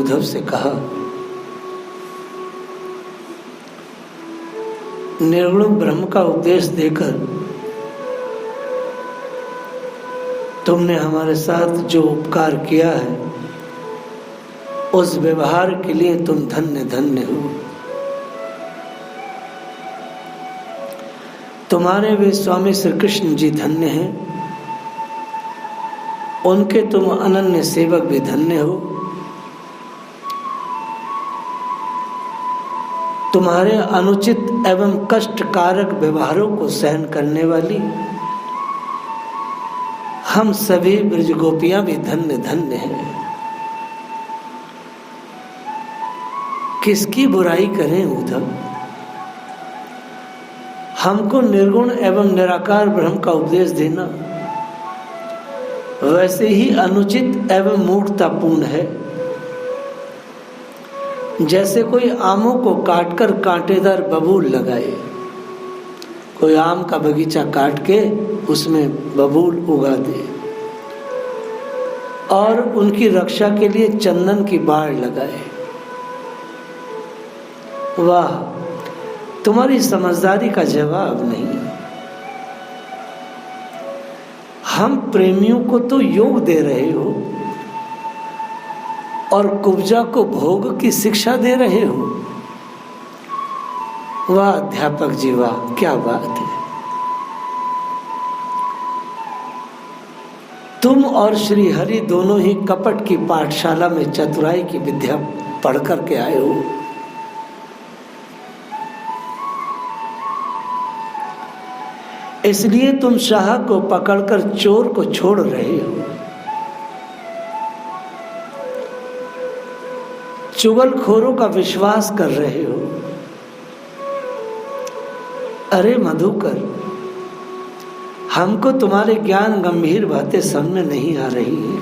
उद्धव से कहा, निर्गुण ब्रह्म का उपदेश देकर तुमने हमारे साथ जो उपकार किया है, उस व्यवहार के लिए तुम धन्य धन्य हो। तुम्हारे वे स्वामी श्री कृष्ण जी धन्य हैं, उनके तुम अनन्य सेवक भी धन्य हो। तुम्हारे अनुचित एवं कष्टकारक व्यवहारों को सहन करने वाली हम सभी ब्रज गोपियां भी धन्य धन्य हैं। किसकी बुराई करें उद्धव? हमको निर्गुण एवं निराकार ब्रह्म का उपदेश देना वैसे ही अनुचित एवं मूर्खतापूर्ण है, जैसे कोई आमों को काटकर कांटेदार बबूल लगाए। कोई आम का बगीचा काट के उसमें बबूल उगा दे और उनकी रक्षा के लिए चंदन की बाड़ लगाए। वाह, तुम्हारी समझदारी का जवाब नहीं। हम प्रेमियों को तो योग दे रहे हो और कुब्जा को भोग की शिक्षा दे रहे हो। वाह अध्यापक जी, वाह, क्या बात है। तुम और श्री हरि दोनों ही कपट की पाठशाला में चतुराई की विद्या पढ़ करके आए हो। इसलिए तुम शाह को पकड़कर चोर को छोड़ रहे हो। चुगलखोरों का विश्वास कर रहे हो। अरे मधुकर, हमको तुम्हारे ज्ञान गंभीर बातें समझ में नहीं आ रही है,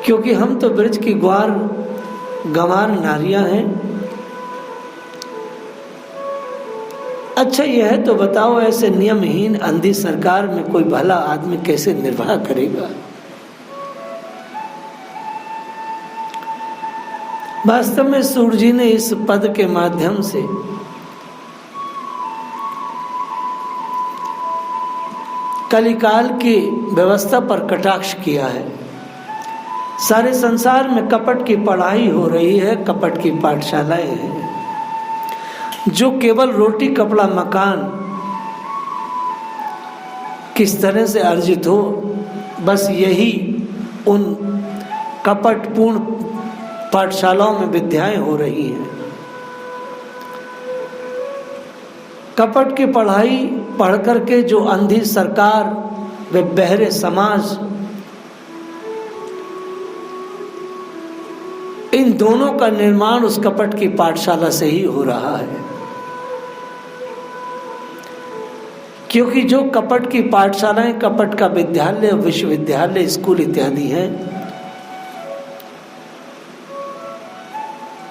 क्योंकि हम तो ब्रज की ग्वार गंवार नारियां हैं। अच्छा यह तो बताओ, ऐसे नियमहीन अंधी सरकार में कोई भला आदमी कैसे निर्वाह करेगा? वास्तव में सूर्य जी ने इस पद के माध्यम से कलिकाल की व्यवस्था पर कटाक्ष किया है। सारे संसार में कपट की पढ़ाई हो रही है, कपट की पाठशालाएं हैं। जो केवल रोटी कपड़ा मकान किस तरह से अर्जित हो, बस यही उन कपटपूर्ण पाठशालाओं में विद्याएं हो रही हैं। कपट की पढ़ाई पढ़ करके जो अंधी सरकार व बहरे समाज, इन दोनों का निर्माण उस कपट की पाठशाला से ही हो रहा है। क्योंकि जो कपट की पाठशालाएं, कपट का विद्यालय, विश्वविद्यालय, स्कूल इत्यादि हैं,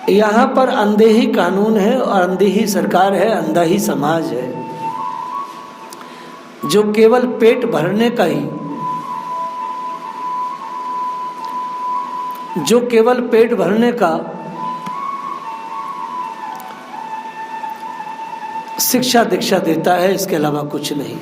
यहाँ पर अंधे ही कानून है और अंधी ही सरकार है, अंधा ही समाज है, जो केवल पेट भरने का ही, जो केवल पेट भरने का शिक्षा दीक्षा देता है, इसके अलावा कुछ नहीं।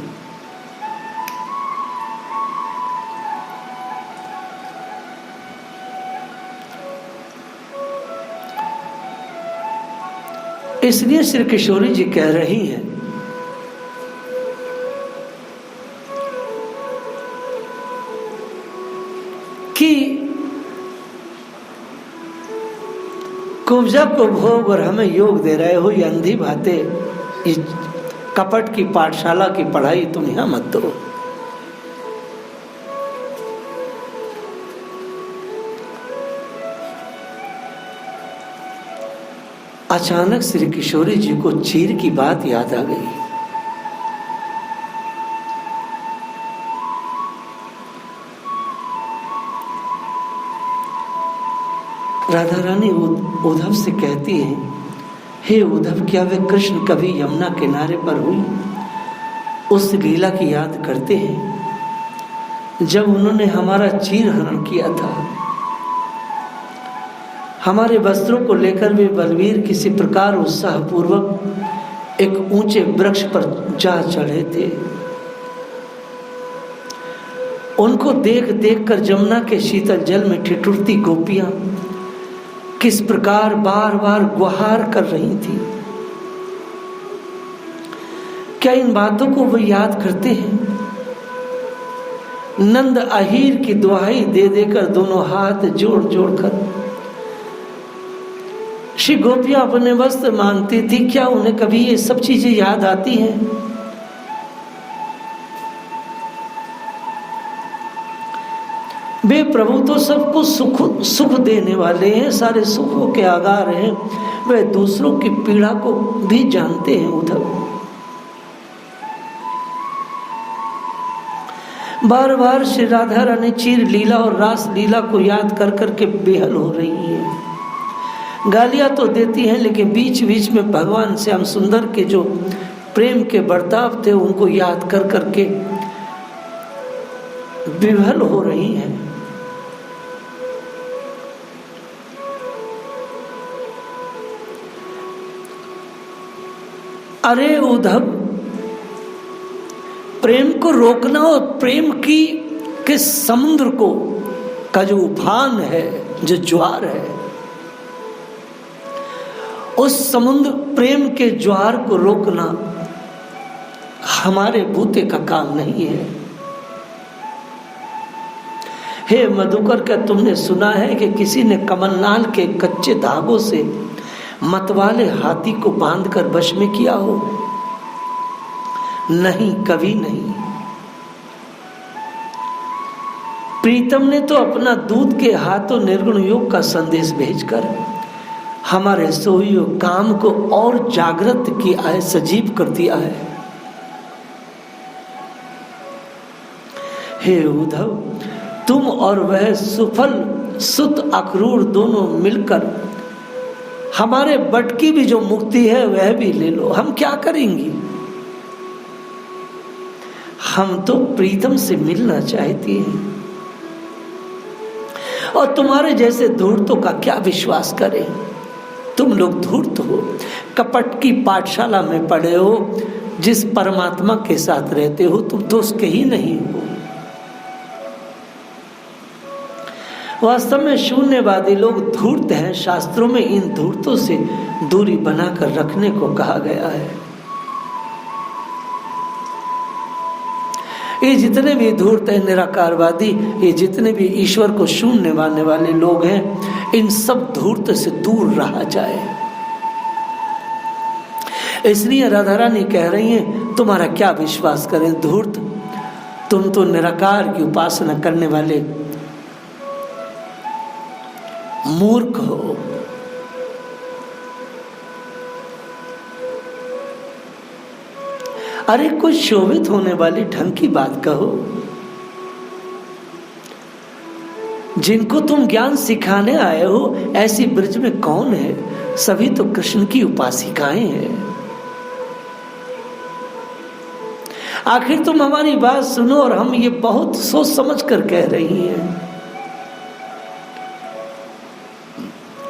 इसलिए श्री किशोरी जी कह रही हैं कि कुब्जा को भोग और हमें योग दे रहे हो। ये अंधी बातें, इस कपट की पाठशाला की पढ़ाई तुम यहां मत दो। अचानक श्री किशोरी जी को चीर की बात याद आ गई। राधा रानी उद्धव से कहती हैं, हे उद्धव, क्या वे कृष्ण कभी यमुना किनारे पर हुई उस लीला की याद करते हैं जब उन्होंने हमारा चीर हरण किया था? हमारे वस्त्रों को लेकर वे बलवीर किसी प्रकार उत्साहपूर्वक एक ऊंचे वृक्ष पर जा चढ़े थे। उनको देख देख कर जमुना के शीतल जल में ठिठुरती गोपियां किस प्रकार बार बार गुहार कर रही थी। क्या इन बातों को वो याद करते हैं? नंद अहीर की दुहाई दे देकर दोनों हाथ जोड़ जोड़ कर श्री गोपियां अपने वस्त्र मांगती थी। क्या उन्हें कभी ये सब चीजें याद आती हैं? वे प्रभु तो सबको सुख देने वाले हैं, सारे सुखों के आगार हैं। वे दूसरों की पीड़ा को भी जानते हैं। उद्धव बार बार श्री राधा रानी चीर लीला और रास लीला को याद कर करके बेहल हो रही है। गालियां तो देती हैं, लेकिन बीच बीच में भगवान श्याम सुंदर के जो प्रेम के बर्ताव थे उनको याद कर करके विह्वल हो रही हैं। अरे उद्धव, प्रेम को रोकना और प्रेम की के समुद्र को का जो उफान है, जो ज्वार है, उस समुद्र प्रेम के ज्वार को रोकना हमारे बूते का काम नहीं है। हे मधुकर, क्या तुमने सुना है कि किसी ने कमलनाल के कच्चे धागों से मतवाले हाथी को बांधकर वश में किया हो? नहीं, कभी नहीं। प्रीतम ने तो अपना दूध के हाथों निर्गुण योग का संदेश भेजकर हमारे सोई काम को और जागृत किया है, सजीव कर दिया है। हे उद्धव, तुम और वह सुफल सुत अक्रूर दोनों मिलकर हमारे बट की भी जो मुक्ति है वह भी ले लो। हम क्या करेंगी? हम तो प्रीतम से मिलना चाहती हैं, और तुम्हारे जैसे धूर्तों का क्या विश्वास करें? तुम लोग धूर्त हो, कपट की पाठशाला में पढ़े हो, जिस परमात्मा के साथ रहते हो तुम तो उसके ही नहीं हो। वास्तव में शून्यवादी लोग धूर्त हैं। शास्त्रों में इन धूर्तों से दूरी बनाकर रखने को कहा गया है। ये जितने भी धूर्त हैं, निराकारवादी, ये जितने भी ईश्वर को शून्य मानने वाले लोग हैं, इन सब धूर्त से दूर रहा जाए। इसलिए राधा रानी कह रही हैं, तुम्हारा क्या विश्वास करें धूर्त, तुम तो निराकार की उपासना करने वाले मूर्ख हो। अरे कुछ शोभित होने वाली ढंग की बात कहो। जिनको तुम ज्ञान सिखाने आए हो, ऐसी ब्रज में कौन है? सभी तो कृष्ण की उपासिकाएं हैं। आखिर तुम हमारी बात सुनो, और हम ये बहुत सोच समझ कर कह रही हैं।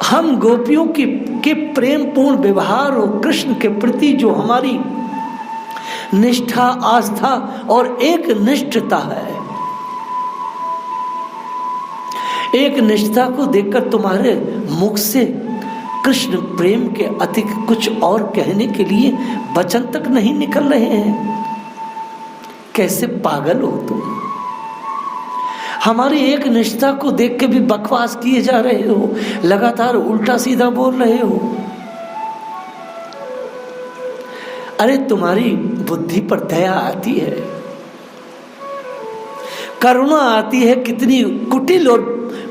हम गोपियों के प्रेम पूर्ण व्यवहार और कृष्ण के प्रति जो हमारी निष्ठा, आस्था और एक निष्ठता है, एक निष्ठा को देखकर तुम्हारे मुख से कृष्ण प्रेम के अधिक कुछ और कहने के लिए वचन तक नहीं निकल रहे हैं। कैसे पागल हो तुम? हमारी एक निष्ठा को देख के भी बकवास किए जा रहे हो, लगातार उल्टा सीधा बोल रहे हो। अरे तुम्हारी बुद्धि पर दया आती है, करुणा आती है। कितनी कुटिल और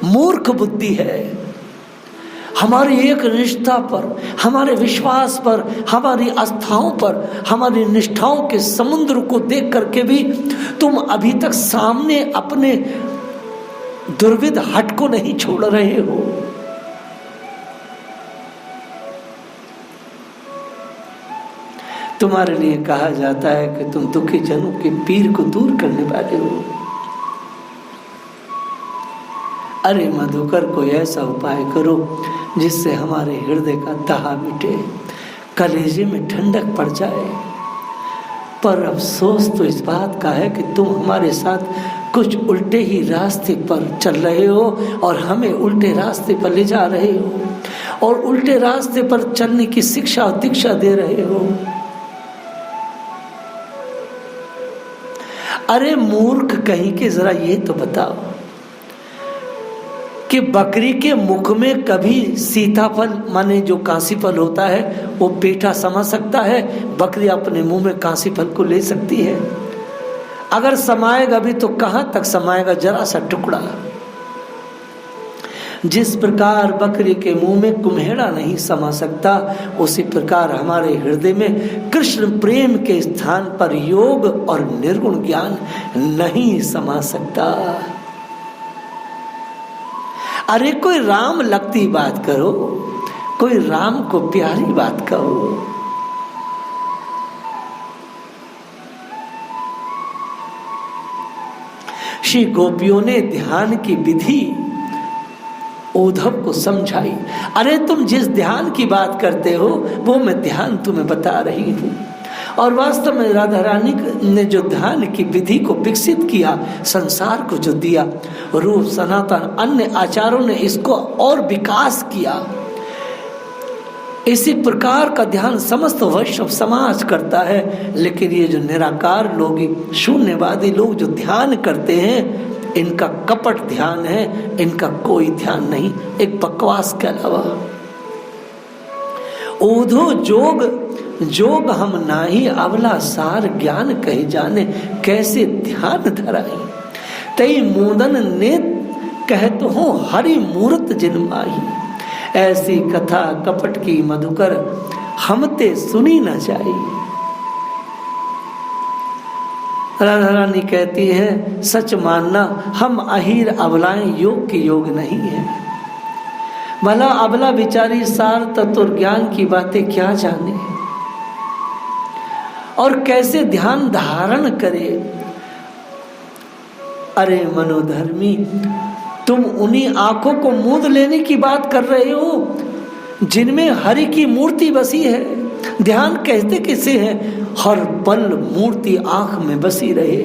मूर्ख बुद्धि है। हमारी एक निष्ठा पर, हमारे विश्वास पर, हमारी आस्थाओं पर, हमारी निष्ठाओं के समुद्र को देख करके भी तुम अभी तक सामने अपने दुर्विध हट को नहीं छोड़ रहे हो। तुम्हारे लिए कहा जाता है कि तुम दुखी जनों के पीर को दूर करने वाले हो। अरे मधुकर, कोई ऐसा उपाय करो जिससे हमारे हृदय का दाह मिटे, कलेजे में ठंडक पड़ जाए। पर अफसोस तो इस बात का है कि तुम हमारे साथ कुछ उल्टे ही रास्ते पर चल रहे हो और हमें उल्टे रास्ते पर ले जा रहे हो और उल्टे रास्ते पर चलने की शिक्षा और दीक्षा दे रहे हो। अरे मूर्ख कहीं के, जरा ये तो बताओ कि बकरी के मुख में कभी सीताफल माने जो कांसी फल होता है वो पेठा समझ सकता है? बकरी अपने मुंह में कांसी फल को ले सकती है? अगर समाएगा भी तो कहां तक समाएगा? जरा सा टुकड़ा। जिस प्रकार बकरी के मुंह में कुम्हेड़ा नहीं समा सकता, उसी प्रकार हमारे हृदय में कृष्ण प्रेम के स्थान पर योग और निर्गुण ज्ञान नहीं समा सकता। अरे कोई राम लगती बात करो, कोई राम को प्यारी बात कहो। श्री गोपियों ने ध्यान की विधि उद्धव को समझाई। अरे तुम जिस ध्यान की बात करते हो वो मैं ध्यान तुम्हें बता रही हूँ। और वास्तव में राधा रानी ने जो ध्यान की विधि को विकसित किया, संसार को जो दिया, रूप सनातन अन्य आचार्यों ने इसको और विकास किया। इसी प्रकार का ध्यान समस्त वैष्णव समाज करता है। लेकिन ये जो निराकार लोग, शून्यवादी लोग जो ध्यान करते हैं, इनका कपट ध्यान है, इनका कोई ध्यान नहीं, एक बकवास के अलावा। ओधो जोग जोग हम नाही, अवला सार ज्ञान कहे जाने, कैसे ध्यान धराई। तई मूदन ने कहत हो हरि मूर्त जिनमाही, ऐसी कथा कपट की मधुकर हमते सुनी न जाई। राधा रानी कहती है, सच मानना हम अहीर अबलाएं योग के योग नहीं है। भला अबला बिचारी सार तत्व ज्ञान की बातें क्या जाने और कैसे ध्यान धारण करे। अरे मनोधर्मी, तुम उन्हीं आंखों को मूंद लेने की बात कर रहे हो जिनमें हरि की मूर्ति बसी है। ध्यान कहते किसे है? हर पल मूर्ति आंख में बसी रहे।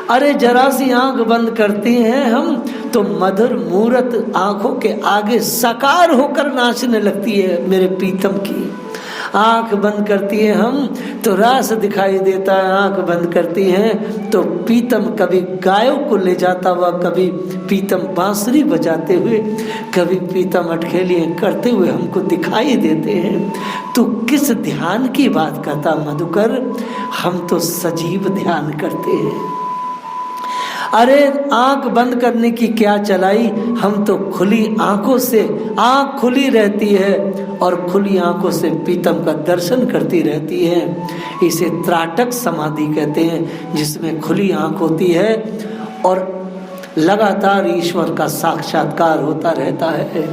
अरे जरा सी आंख बंद करते हैं हम तो मधुर मूरत आंखों के आगे साकार होकर नाचने लगती है मेरे प्रीतम की। आंख बंद करती है हम तो रास दिखाई देता है। आंख बंद करती है तो प्रीतम कभी गायों को ले जाता हुआ, कभी प्रीतम बांसुरी बजाते हुए, कभी प्रीतम अटखेलियां करते हुए हमको दिखाई देते हैं। तू किस ध्यान की बात करता मधुकर? हम तो सजीव ध्यान करते हैं। अरे आंख बंद करने की क्या चलाई, हम तो खुली आंखों से, आंख खुली रहती है और खुली आंखों से प्रीतम का दर्शन करती रहती है। इसे त्राटक समाधि कहते हैं, जिसमें खुली आंख होती है और लगातार ईश्वर का साक्षात्कार होता रहता है।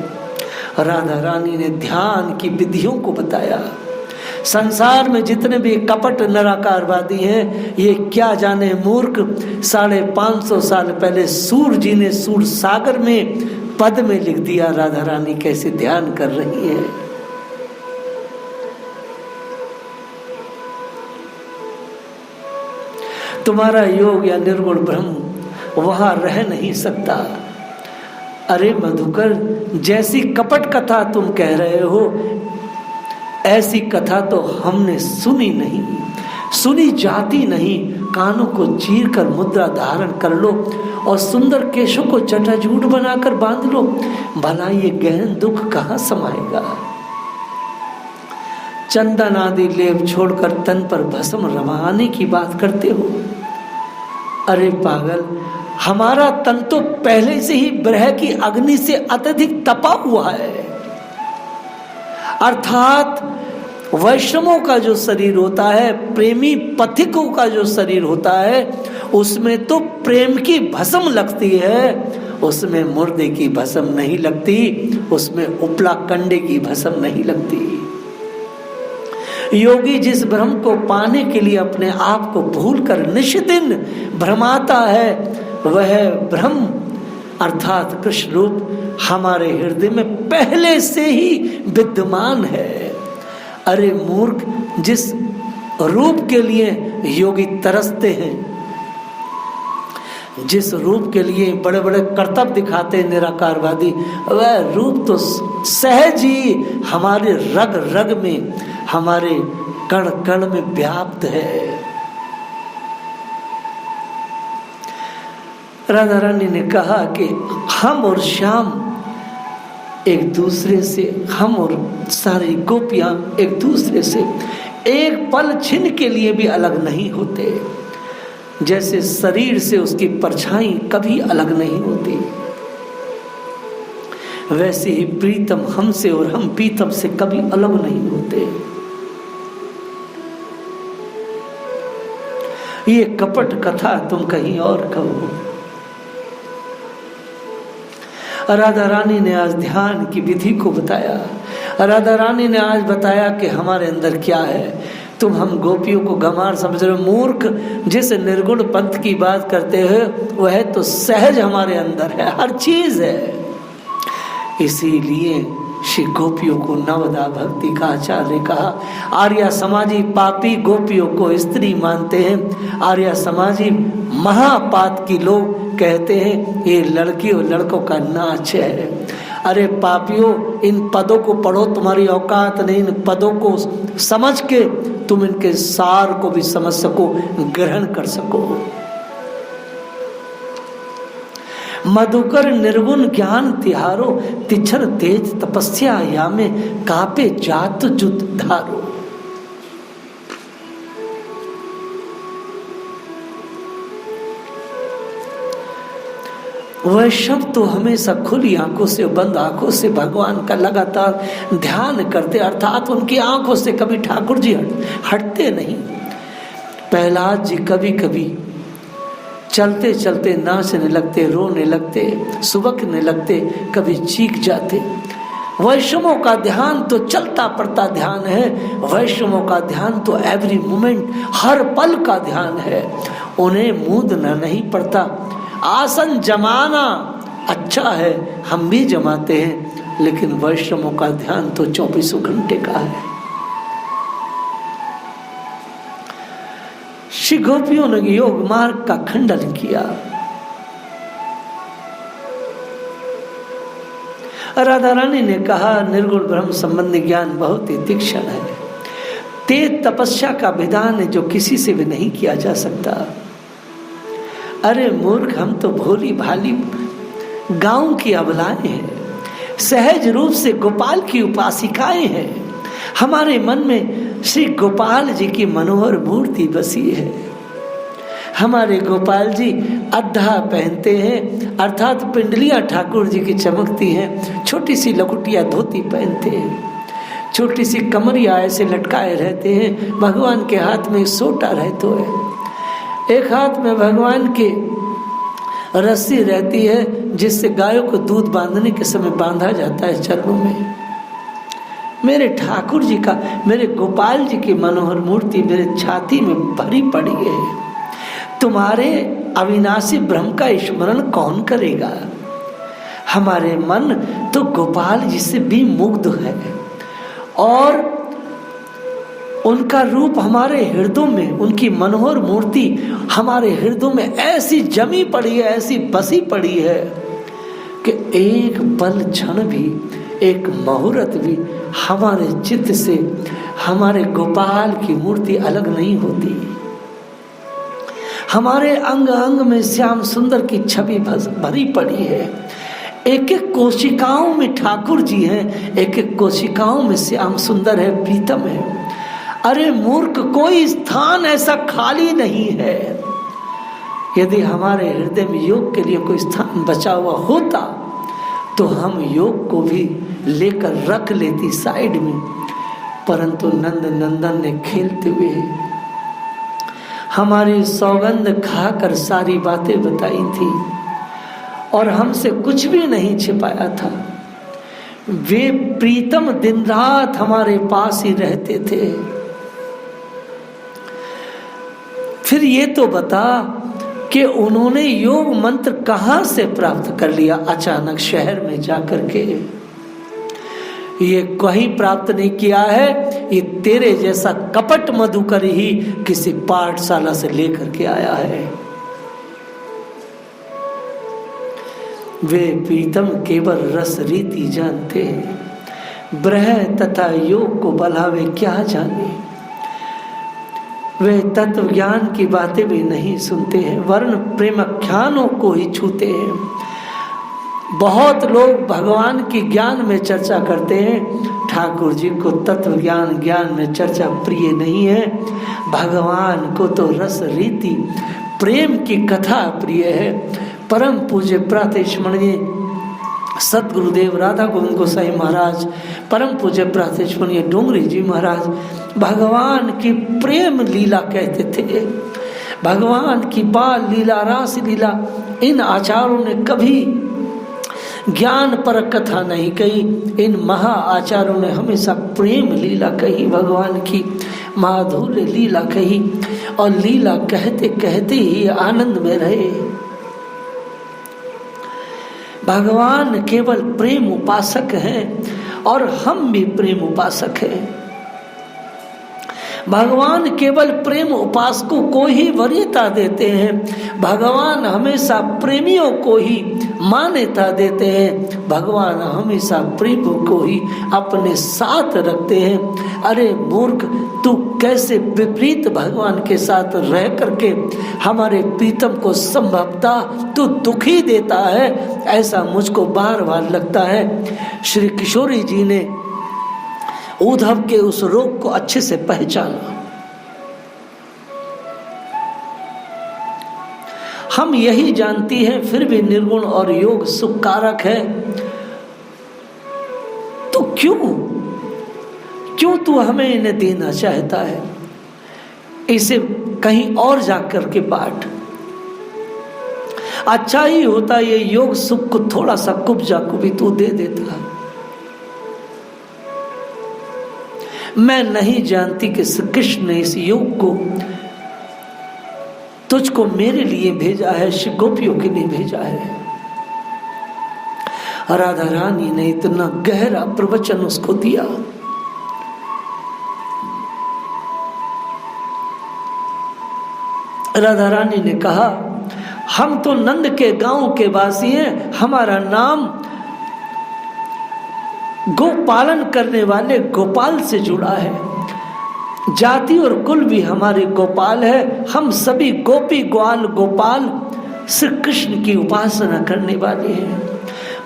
राधा रानी ने ध्यान की विधियों को बताया। संसार में जितने भी कपट निराकारवादी हैं, ये क्या जाने मूर्ख 550 साल पहले सूर जी ने सूर सागर में पद में लिख दिया राधा रानी कैसे ध्यान कर रही है। तुम्हारा योग या निर्गुण ब्रह्म वहां रह नहीं सकता। अरे मधुकर, जैसी कपट कथा तुम कह रहे हो, ऐसी कथा तो हमने सुनी नहीं, सुनी जाती नहीं। कानों को चीर कर मुद्रा धारण कर लो और सुंदर केशों को जटाजूट बनाकर बांध लो, भला ये गहन दुख कहाँ समाएगा। चंदन आदि लेप छोड़कर तन पर भस्म रवाने की बात करते हो। अरे पागल, हमारा तन तो पहले से ही ब्रह की अग्नि से अत्यधिक तपा हुआ है। अर्थात वैष्णवों का जो शरीर होता है, प्रेमी पथिकों का जो शरीर होता है, उसमें तो प्रेम की भस्म लगती है, उसमें मुर्दे की भस्म नहीं लगती, उसमें उपला कंडे की भस्म नहीं लगती। योगी जिस ब्रह्म को पाने के लिए अपने आप को भूलकर निष्दिन भ्रमाता है, वह ब्रह्म अर्थात कृष्ण रूप हमारे हृदय में पहले से ही विद्यमान है। अरे मूर्ख, जिस रूप के लिए योगी तरसते हैं, जिस रूप के लिए बड़े बड़े कर्तव्य दिखाते हैं निराकारवादी, वह रूप तो सहज ही हमारे रग रग में, हमारे कण कण में व्याप्त है। राधा रानी ने कहा कि हम और श्याम एक दूसरे से, हम और सारी गोपियां एक दूसरे से एक पल छिन के लिए भी अलग नहीं होते। जैसे शरीर से उसकी परछाई कभी अलग नहीं होती, वैसे ही प्रीतम हमसे और हम प्रीतम से कभी अलग नहीं होते। ये कपट कथा तुम कहीं और कहो। राधा रानी ने आज ध्यान की विधि को बताया। राधा रानी ने आज बताया कि हमारे अंदर क्या है। तुम हम गोपियों को गंवार समझ रहे हो, मूर्ख। जिस निर्गुण पंथ की बात करते हो वह तो सहज हमारे अंदर है, हर चीज है। इसीलिए श्री गोपियों को नवदा भक्ति का आचार्य कहा। आर्य समाजी पापी गोपियों को स्त्री मानते हैं। आर्य समाजी महापात की लोग कहते हैं ये लड़की और लड़कों का नाच है। अरे पापियों, इन पदों को पढ़ो, तुम्हारी औकात नहीं। इन पदों को समझ के तुम इनके सार को भी समझ सको, ग्रहण कर सको। मधुकर निर्गुण ज्ञान तिहारो, तिछर तेज तपस्या या में कापे जात जुत धारो। वैष्णव तो हमेशा खुली आंखों से, बंद आंखों से भगवान का लगातार ध्यान करते, अर्थात उनकी आंखों से कभी ठाकुर जी हटते नहीं। प्रहलाद जी कभी कभी चलते चलते नाचने लगते, रोने लगते, सुबकने लगते, कभी चीख जाते। वैष्णवों का ध्यान तो चलता पड़ता ध्यान है। वैष्णवों का ध्यान तो एवरी मोमेंट, हर पल का ध्यान है। उन्हें मूंदना नहीं पड़ता। आसन जमाना अच्छा है, हम भी जमाते हैं, लेकिन वैष्णवों का ध्यान तो 24 घंटे का है। श्री गोपियों ने योग मार्ग का खंडन किया। राधा रानी ने कहा निर्गुण ब्रह्म संबंधी ज्ञान बहुत ही तीक्ष्ण है। तेज तपस्या का विधान है जो किसी से भी नहीं किया जा सकता। अरे मूर्ख, हम तो भोली भाली गांव की अबलाएं हैं, सहज रूप से गोपाल की उपासिकाएं हैं। हमारे मन में श्री गोपाल जी की मनोहर मूर्ति बसी है। हमारे गोपाल जी अड्ढा पहनते हैं, अर्थात पिंडलियां ठाकुर जी की चमकती हैं। छोटी सी लकुटिया धोती पहनते हैं, छोटी सी कमरिया ऐसे लटकाए रहते हैं। भगवान के हाथ में सोटा रहता है, एक हाथ में भगवान की रस्सी रहती है जिससे गायों को दूध बांधने के समय बांधा जाता है चरणों में। मेरे ठाकुर जी का, मेरे गोपाल जी की मनोहर मूर्ति मेरे छाती में भरी पड़ी है। तुम्हारे अविनाशी ब्रह्म का स्मरण कौन करेगा? हमारे मन तो गोपाल जी से भी मुग्ध है और उनका रूप हमारे हृदयों में, उनकी मनोहर मूर्ति हमारे हृदयों में ऐसी जमी पड़ी है, ऐसी बसी पड़ी है कि एक पल क्षण भी, एक मुहूर्त भी हमारे चित्त से हमारे गोपाल की मूर्ति अलग नहीं होती। हमारे अंग अंग में श्याम सुंदर की छवि भरी पड़ी है। एक एक कोशिकाओं में ठाकुर जी हैं, एक एक कोशिकाओं में श्याम सुंदर है, प्रीतम है। अरे मूर्ख, कोई स्थान ऐसा खाली नहीं है। यदि हमारे हृदय में योग के लिए कोई स्थान बचा हुआ होता तो हम योग को भी लेकर रख लेती साइड में, परंतु नंद नंदन ने खेलते हुए हमारी सौगंध खाकर सारी बातें बताई थी और हमसे कुछ भी नहीं छिपाया था। वे प्रीतम दिन रात हमारे पास ही रहते थे। फिर ये तो बता कि उन्होंने योग मंत्र कहां से प्राप्त कर लिया अचानक शहर में जाकर के। ये कहीं प्राप्त नहीं किया है, ये तेरे जैसा कपट मधुकर ही किसी पाठशाला से लेकर के आया है। वे प्रीतम केवल रस रीति जानते हैं, ब्रह तथा योग को भलावे क्या जाने। वे तत्व ज्ञान की बातें भी नहीं सुनते हैं, वर्ण प्रेमाख्यानों को ही छूते हैं। बहुत लोग भगवान की ज्ञान में चर्चा करते हैं, ठाकुर जी को तत्व ज्ञान में चर्चा प्रिय नहीं है। भगवान को तो रस रीति प्रेम की कथा प्रिय है। परम पूज्य प्रातस्मरणीय सतगुरुदेव राधा गोविंद गोसाई महाराज, परम पूज्य प्रातस्मरणीय डोंगरी जी महाराज भगवान की प्रेम लीला कहते थे। भगवान की बाल लीला, रास लीला, इन आचार्यों ने कभी ज्ञान पर कथा नहीं कही। इन महा आचार्यों ने हमेशा प्रेम लीला कही, भगवान की माधुर्य लीला कही, और लीला कहते कहते ही आनंद में रहे। भगवान केवल प्रेम उपासक हैं और हम भी प्रेम उपासक हैं। भगवान केवल प्रेम उपासकों को ही वरीयता देते हैं। भगवान हमेशा प्रेमियों को ही मान्यता देते हैं। भगवान हमेशा प्रेमियों को ही अपने साथ रखते हैं। अरे मूर्ख, तू कैसे विपरीत भगवान के साथ रह करके हमारे प्रीतम को संभवता तू दुखी देता है, ऐसा मुझको बार बार लगता है। श्री किशोरी जी ने उद्धव के उस रोग को अच्छे से पहचाना। हम यही जानती हैं, फिर भी निर्गुण और योग सुखकारक है, तो क्यों तू हमें इन्हें देना चाहता है? इसे कहीं और जाकर के बांट। अच्छा ही होता ये योग सुख को थोड़ा सा कुब्जा को भी तू दे देता। मैं नहीं जानती कि श्री कृष्ण ने इस योग को तुझको मेरे लिए भेजा है, श्री गोपियों के लिए भेजा है। राधा रानी ने इतना गहरा प्रवचन उसको दिया। राधा रानी ने कहा, हम तो नंद के गांव के वासी हैं, हमारा नाम गोपालन करने वाले गोपाल से जुड़ा है। जाति और कुल भी हमारे गोपाल है। हम सभी गोपी ग्वाल गोपाल श्री कृष्ण की उपासना करने वाले हैं।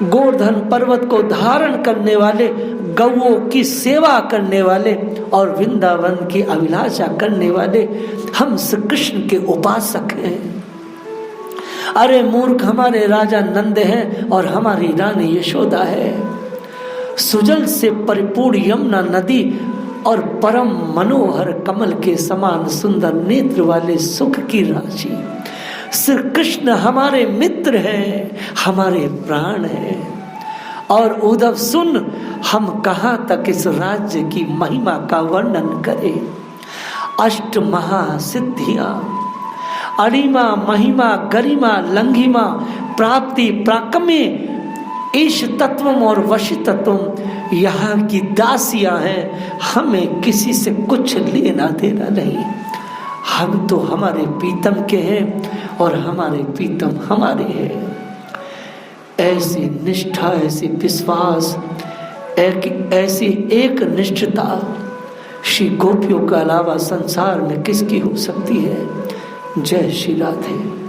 गोवर्धन पर्वत को धारण करने वाले, गौओं की सेवा करने वाले और वृंदावन की अभिलाषा करने वाले हम श्री कृष्ण के उपासक हैं। अरे मूर्ख, हमारे राजा नंद हैं और हमारी रानी यशोदा है। सुजल से परिपूर्ण यमुना नदी और परम मनोहर कमल के समान सुंदर नेत्र वाले सुख की राशि श्री कृष्ण हमारे मित्र हैं, हमारे प्राण हैं। और उद्धव सुन, हम कहाँ तक इस राज्य की महिमा का वर्णन करें। अष्ट महासिद्धियां, अरिमा महिमा गरिमा लंघिमा प्राप्ति प्राकम्य ईश तत्वम और वश तत्वम यहाँ की दासियां हैं। हमें किसी से कुछ लेना देना नहीं। हम तो हमारे प्रीतम के हैं और हमारे प्रीतम हमारे हैं। ऐसी निष्ठा, ऐसी विश्वास, ऐसी एक निष्ठता श्री गोपियों के अलावा संसार में किसकी हो सकती है। जय श्री राधे।